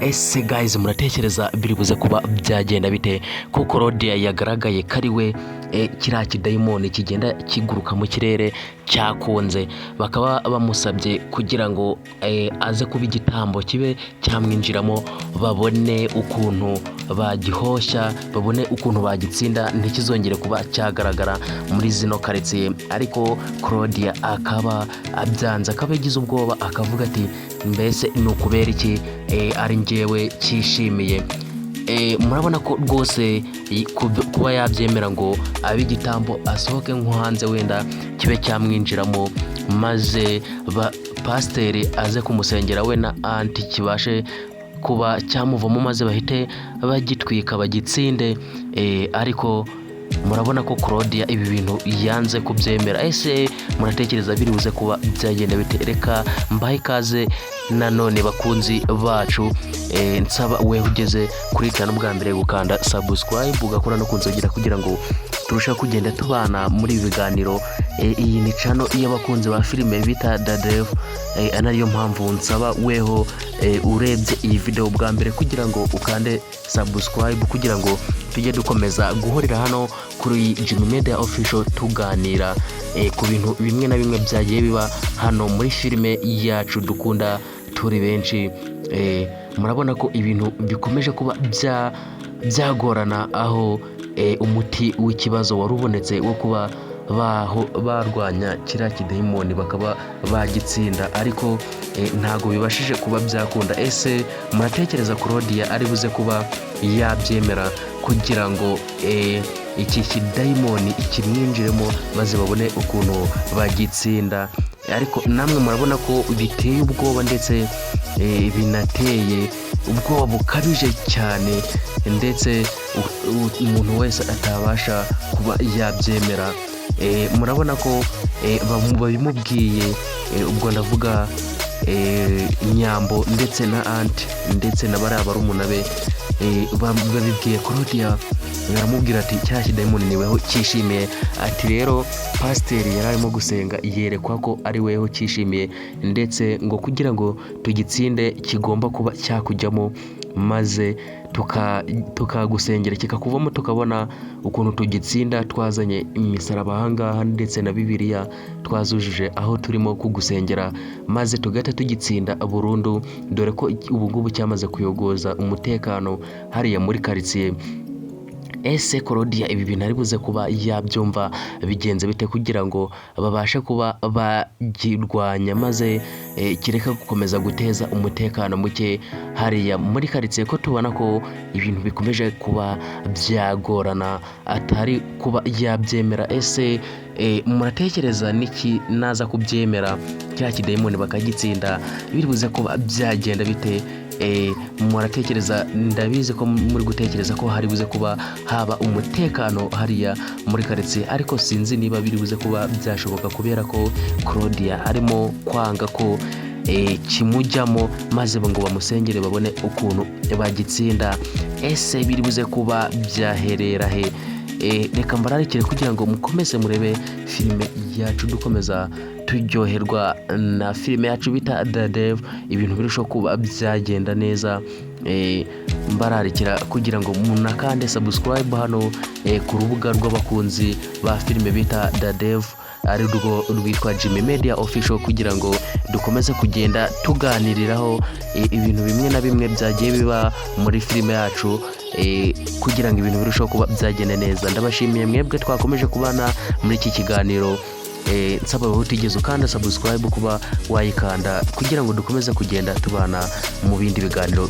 ese guys muratekereza biri buze kuba byagenda bite ko Claudia yagaragaye kariwe kiriya kidayimoni kigenda kiguruka mu kirere cyakunze, bakaba bamusabye kugira ngo aze kuba igitambo kibe cyamwinjiramo, babone ukuntu bagihoshya, babone ukuntu bagitsinda ntikizongere kuba cyagaragara muri zino karitsiye. Ariko Claudia akaba abyanze, akaba yagize ubwoba, akavuga ati mbese ni ukubera iki ari njyewe cyishimiye. Murabona ko rwose kuba yabyemera ngo abe igitambo asohoke nko hanze wenda kibe cyamwinjiramo, maze pasiteri aze kumusengera we na anti kibashe kuba cyamuvamo, maze bahite bagitwika bagitsinde. Ariko murabona ko Claudia ibi bintu yanze kubyemera. Ese muratekereza biri buze kuba byagenda bite? Reka mbahe ikaze nanone bakunzi bacu, nsaba we ugeze kuri channel bwa mbere gukanda subscribe, ugakora no kunzogera kugira ngo turushaho kugenda tubana muri biganiro. Iyi ni channel y'abakunzi ba filime bita Dadev, anariyo mpamvu nsaba weho urebye iyi video bwa mbere kugira ngo ukande subscribe, kugira ngo tujye dukomeza guhorera hano kuri Jimmy Media Official tuganira ku bintu bimwe na bimwe byagiye biba hano muri filime yacu dukunda turi benshi. Murabona ko ibintu bikomeje kuba byagorana, aho umuti w'ikibazo wari ubonetse wo kuba barwanya kiriya kidayimoni bakaba bagitsinda, ariko ntago bibashije kuba byakunda. Ese muratekereza Claudia ari buze kuba yabyemera kugira ngo iki kidayimoni ikimwinjiremo maze babone ukuntu bagitsinda? Ariko namwe murabona ko biteye ubwoba, ndetse binateye ubwoba bukabije cyane, ndetse umuntu wese atabasha kuba yabyemera. Murabona ko babimubwiye, ubwo ndavuga Nyambo ndetse na anti ndetse na bariya barumuna be, babibwiye Claudia, baramubwira ati cya kidayimoni ni weho cyishimiye. Ati rero pasiteri yari arimo gusenga yerekwa ko ari weho cyishimiye, ndetse ngo kugira ngo tugitsinde kigomba kuba cyakujyamo, maze tukagusengera kikakuvamo, tukabona ukuntu tugitsinda twazanye imisaraba ahangaha ndetse na Bibiliya twazujije aho turimo kugusengera, maze tugahita tugitsinda burundu, dore ko ubu ngubu cyamaze kuyogoza umutekano hariya muri karitsiye. Ese Claudia ibi bintu ari buze kuba yabyumva bigenze bite kugira ngo babashe kuba bagirwanya, maze kireka gukomeza guteza umutekano muke hariya muri karitsiye, ko tubona ko ibintu bikomeje kuba byagorana atari kuba yabyemera? Ese muratekereza niki naza kubyemera cya kidayimoni bakagitsinda biri buze kuba byagenda bite? Muratekereza, ndabizi ko muri gutekereza ko hari buze kuba haba umutekano hariya muri karitsiye, ariko sinzi niba biri buze kuba byashoboka, kubera ko Claudia arimo kwanga ko kimujyamo, maze ngo bamusengere babone ukuntu bagitsinda. Ese biri buze kuba byaherera he? Reka mbararikire kugira ngo mukomeze murebe filime yacu, dukomeza turyoherwa na filime yacu bita Dadev, ibintu birushaho kuba byagenda neza. Mbararikira kugira ngo munakande subscribe hano ku rubuga rw'abakunzi ba filime bita Dadev, ari rwo rwitwa Jimmy Media Official, kugira ngo dukomeze kugenda tuganiriraho ibintu bimwe na bimwe byagiye biba muri filime yacu, kugira ngo ibintu birushaho kuba byagenda neza. Ndabashimiye mwebwe twakomeje kubana muri iki kiganiro, nsaba aho utigeze ukanda subscribe kuba wayikanda, kugira ngo dukomeze kugenda tubana mu bindi biganiro